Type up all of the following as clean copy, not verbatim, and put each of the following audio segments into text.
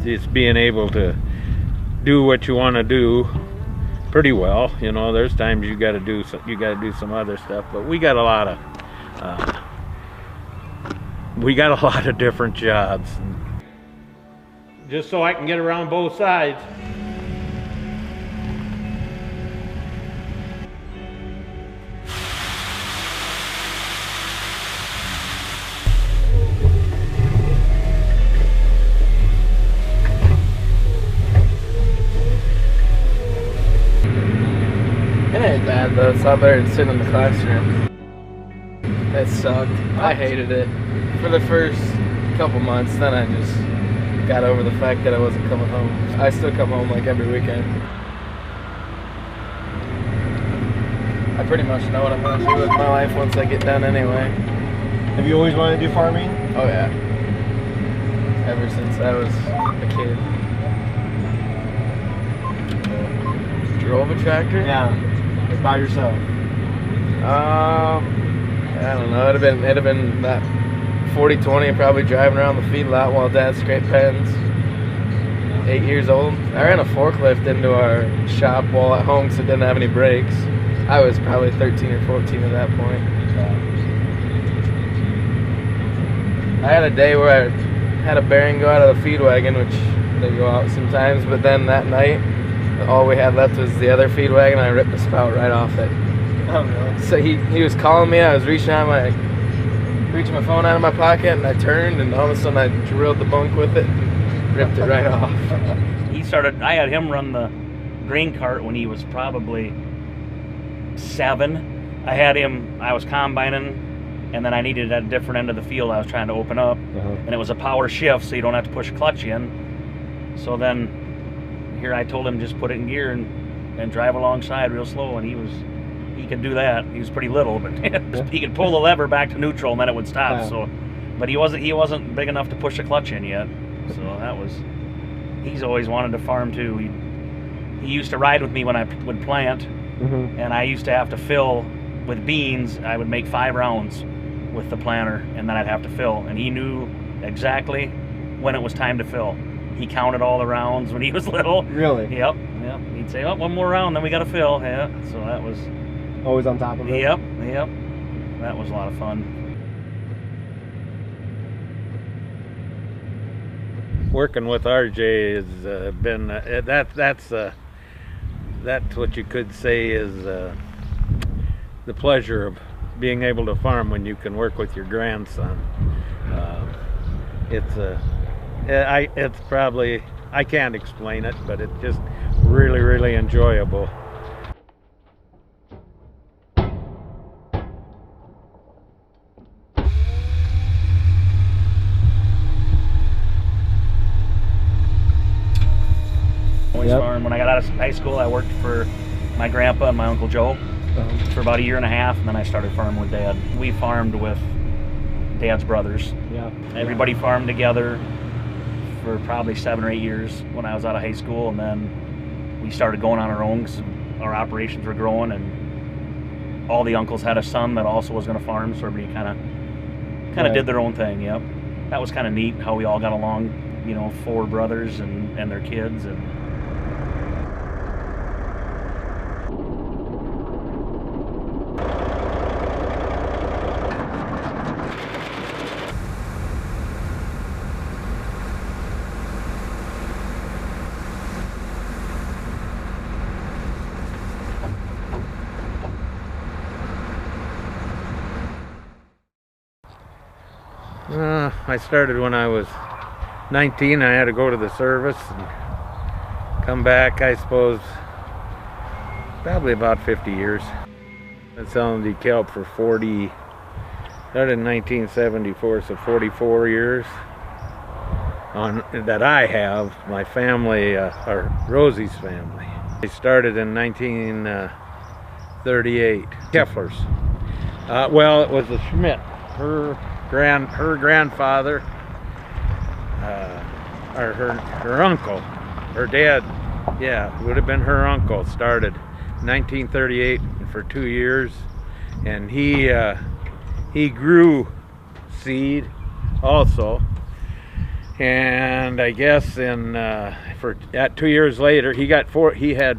Just being able to do what you want to do pretty well. You know, there's times you got to do some other stuff, but we got a lot of different jobs. Just so I can get around both sides. It ain't bad though, it's not better than sitting in the classroom. It sucked. I hated it for the first couple months, then I just got over the fact that I wasn't coming home. I still come home like every weekend. I pretty much know what I'm gonna do with my life once I get done anyway. Have you always wanted to do farming? Oh yeah. Ever since I was a kid. Drove a tractor? Yeah. By yourself? I don't know. It'd have been that 40-20, probably driving around the feedlot while Dad scraped pens. 8 years old. I ran a forklift into our shop while at home because it didn't have any brakes. I was probably 13 or 14 at that point. I had a day where I had a bearing go out of the feed wagon, which they go out sometimes, but then that night all we had left was the other feed wagon. I ripped the spout right off it. Oh, really? So he was calling me. I was reaching my phone out of my pocket, and I turned, and all of a sudden I drilled the bunk with it and ripped it right off. I had him run the grain cart when he was probably 7. I was combining, and then I needed at a different end of the field I was trying to open up, and it was a power shift, so you don't have to push a clutch in. So then here I told him just put it in gear and drive alongside real slow, and he could do that. He was pretty little, but he could pull the lever back to neutral and then it would stop. Yeah. So, but he wasn't big enough to push a clutch in yet. So he's always wanted to farm too. He used to ride with me when I would plant, and I used to have to fill with beans. I would make 5 rounds with the planter, and then I'd have to fill, and he knew exactly when it was time to fill. He counted all the rounds when he was little. Really? Yep. He'd say, "Oh, one more round, then we got to fill." Yeah. So that was always on top of it. Yep. That was a lot of fun. Working with RJ has been that's what you could say is the pleasure of being able to farm when you can work with your grandson. It's probably, I can't explain it, but it's just really, really enjoyable. Farm. When I got out of high school, I worked for my grandpa and my Uncle Joe for about 1.5 years, and then I started farming with Dad. We farmed with Dad's brothers. Yeah. Everybody farmed together for probably 7 or 8 years when I was out of high school, and then we started going on our own because our operations were growing, and all the uncles had a son that also was going to farm, so everybody kind of did their own thing. Yep. That was kind of neat how we all got along, 4 brothers and their kids. And I started when I was 19, I had to go to the service and come back, I suppose, probably about 50 years. Been selling DeKalb for 40, started in 1974, so 44 years. That I have, my family, or Rosie's family. They started in 1938, Keffler's. Well, it was a Schmidt. Her grandfather, or her uncle, her dad, yeah, it would have been her uncle, started 1938 for 2 years, and he grew seed also. And I guess at 2 years later, he had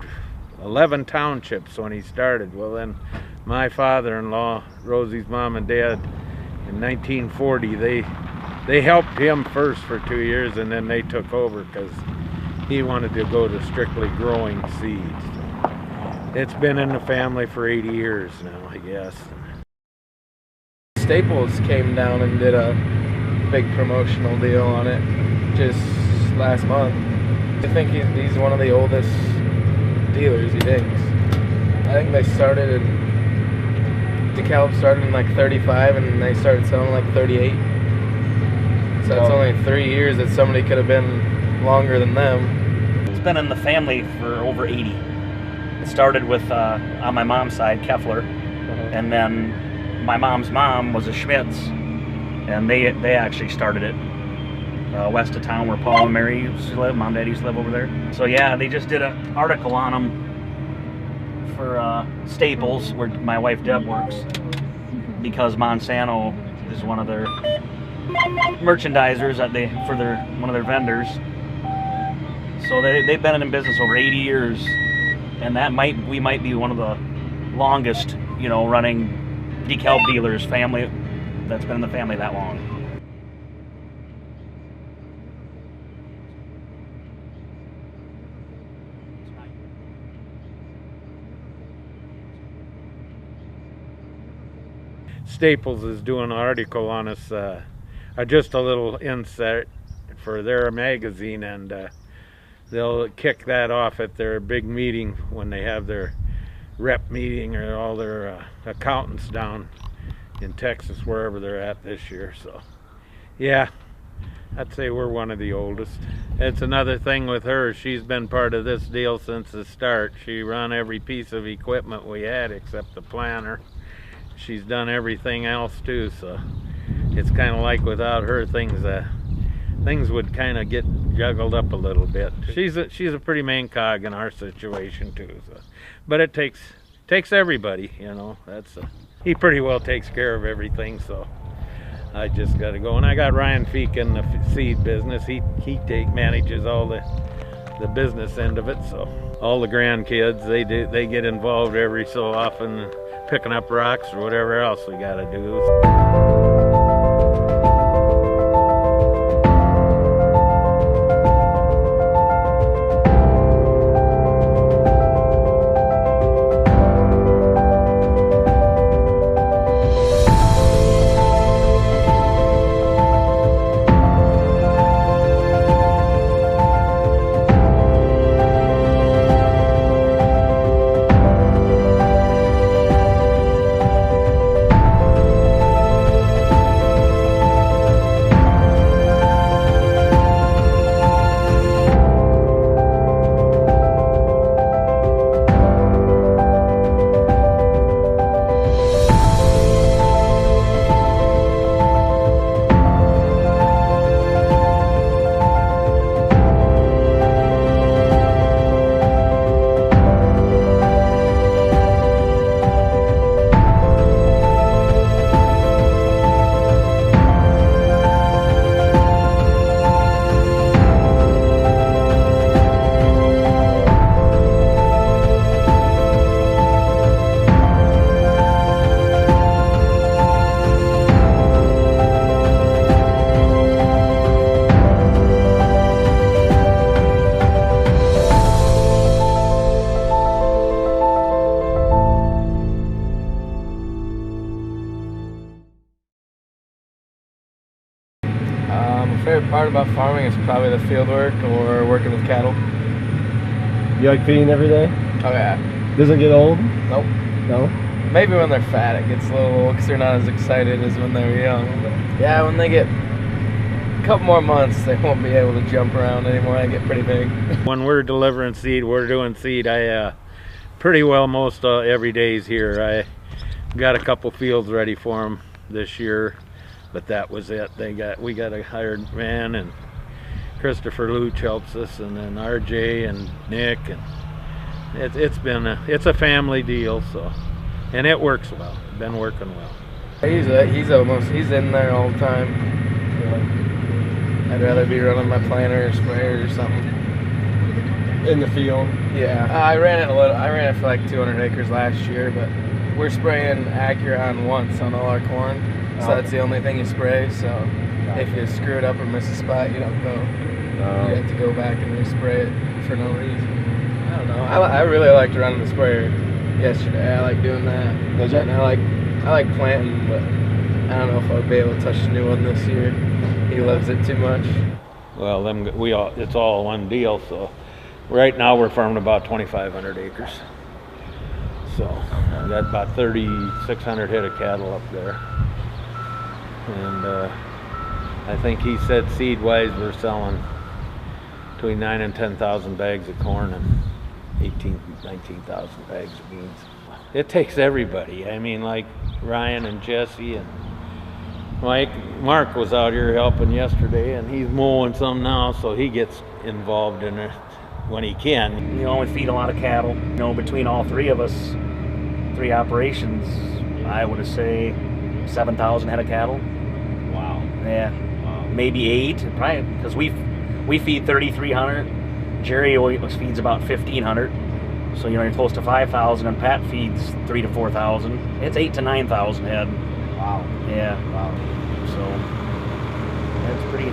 11 townships when he started. Well, then my father-in-law, Rosie's mom and dad, in 1940, they helped him first for 2 years, and then they took over because he wanted to go to strictly growing seeds. It's been in the family for 80 years now, I guess. Staples came down and did a big promotional deal on it just last month. I think he's one of the oldest dealers, he thinks. I think they started DeKalb started in like 35 and they started selling like 38. So that's only 3 years that somebody could have been longer than them. It's been in the family for over 80. It started with, on my mom's side, Keffler, and then my mom's mom was a Schmitz, and they actually started it west of town where Paul and Mary used to live. Mom and Dad used to live over there. So yeah, they just did an article on them for Staples, where my wife Deb works, because Monsanto is one of their merchandisers for one of their vendors. So they've been in business over 80 years, and we might be one of the longest, running DeKalb dealers family that's been in the family that long. Staples is doing an article on us, just a little insert for their magazine, and they'll kick that off at their big meeting when they have their rep meeting, or all their accountants down in Texas, wherever they're at this year. So yeah, I'd say we're one of the oldest. It's another thing with her, she's been part of this deal since the start. She run every piece of equipment we had except the planter. She's done everything else too, so it's kind of like without her, things would kind of get juggled up a little bit. She's a pretty main cog in our situation too. So, but it takes everybody, he pretty well takes care of everything. So I just got to go, and I got Ryan Feek in the seed business. He manages all the business end of it. So all the grandkids, they get involved every so often, picking up rocks or whatever else we got to do. favorite part about farming is probably the field work or working with cattle. You like feeding every day? Oh yeah. Does it get old? Nope. No? Maybe when they're fat it gets a little old because they're not as excited as when they're young. But yeah, when they get a couple more months, they won't be able to jump around anymore. They get pretty big. When we're delivering seed, we're doing seed, I pretty well most every day's here. I got a couple fields ready for them this year, but that was it. We got a hired man, and Christopher Luch helps us, and then RJ and Nick, and it's a family deal, so, and it works well. Been working well. He's in there all the time. I'd rather be running my planter or sprayer or something. In the field? Yeah, I ran it for like 200 acres last year, but we're spraying Acuron once on all our corn, so that's the only thing you spray. So if you screw it up or miss a spot, you don't go. You have to go back and respray it for no reason. I don't know. I really liked running the sprayer yesterday. I like doing that. And I like planting, but I don't know if I'll be able to touch the new one this year. He loves it too much. Well, it's all one deal. So right now we're farming about 2,500 acres. So we got about 3,600 head of cattle up there, and I think he said seed-wise we're selling between 9,000 and 10,000 bags of corn and 18,000, 19,000 bags of beans. It takes everybody. I mean, like Ryan and Jesse and Mike. Mark was out here helping yesterday, and he's mowing some now, so he gets involved in it when he can. You know, we feed a lot of cattle. You know, between all three of us, 3 operations, I would say 7,000 head of cattle. Wow. Yeah. Wow. Maybe 8, probably, because we feed 3,300. Jerry always feeds about 1,500. So, you know, you're close to 5,000, and Pat feeds 3,000 to 4,000. It's 8,000 to 9,000 head. Wow. Yeah. Wow. So that's pretty,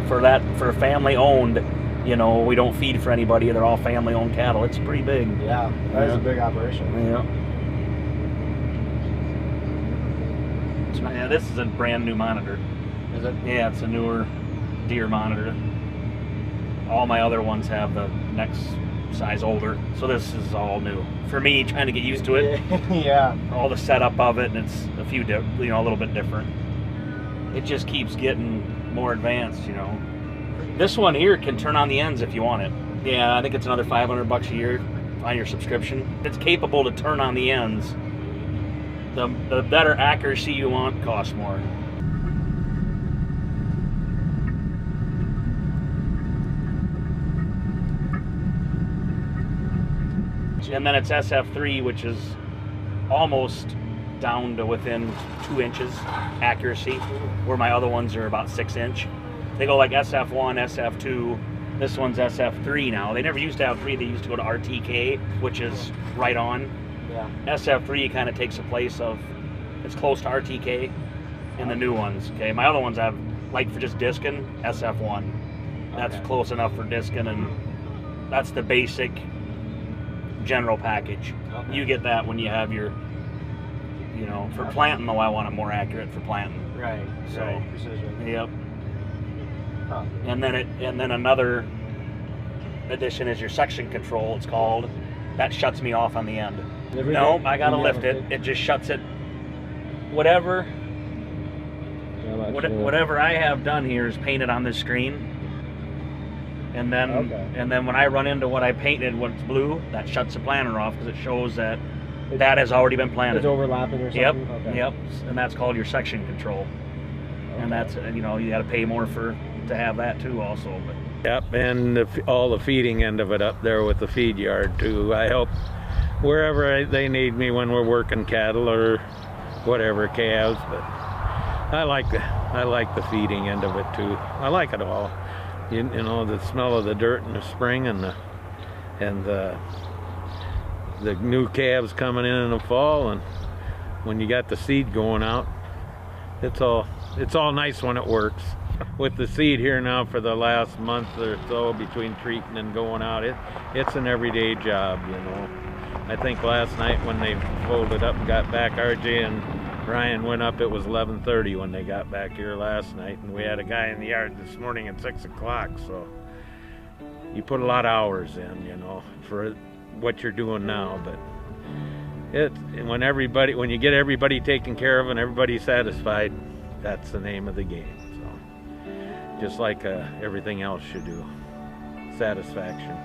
for family owned, you know, we don't feed for anybody. They're all family owned cattle. It's pretty big. Yeah, that is a big operation. Yeah. Yeah, this is a brand new monitor. Is it? Yeah, it's a newer deer monitor. All my other ones have the next size older, so this is all new for me, trying to get used to it. Yeah. All the setup of it, and it's a little bit different. It just keeps getting more advanced, you know. This one here can turn on the ends if you want it. Yeah, I think it's another $500 a year on your subscription. It's capable to turn on the ends. The better accuracy you want costs more. And then it's SF3, which is almost down to within 2 inches accuracy, where my other ones are about 6 inch. They go like SF1, SF2. This one's SF3 now. They never used to have 3. They used to go to RTK, which is right on. Yeah. SF3 kind of takes the place of, it's close to RTK in the new ones. Okay, my other ones I've, like for just discing, SF1. That's close enough for discing, and that's the basic general package. Okay. You get that when you have your, you know, for planting though, I want it more accurate for planting. Right. So, right. Precision. Yep. Huh. And then another addition is your section control, it's called. That shuts me off on the end. No, I gotta lift it. It just shuts it. Whatever I have done here is painted on this screen. And then when I run into what I painted, what's blue, that shuts the planter off because it shows that that has already been planted. It's overlapping or something? Yep, Okay. yep. And that's called your section control. Okay. And that's, you know, you got to pay more to have that too also. But. Yep, and all the feeding end of it up there with the feed yard too. I help wherever they need me when we're working cattle or whatever, calves, but I like the feeding end of it too. I like it all. You know, the smell of the dirt in the spring and the new calves coming in the fall, and when you got the seed going out, it's all nice when it works. With the seed here now for the last month or so between treating and going out, it's an everyday job, you know. I think last night when they folded up and got back, RJ and Ryan went up, it was 11:30 when they got back here last night, and we had a guy in the yard this morning at 6 o'clock, so you put a lot of hours in, you know, for what you're doing now. But when you get everybody taken care of and everybody satisfied, that's the name of the game. So just like everything else should do, satisfaction.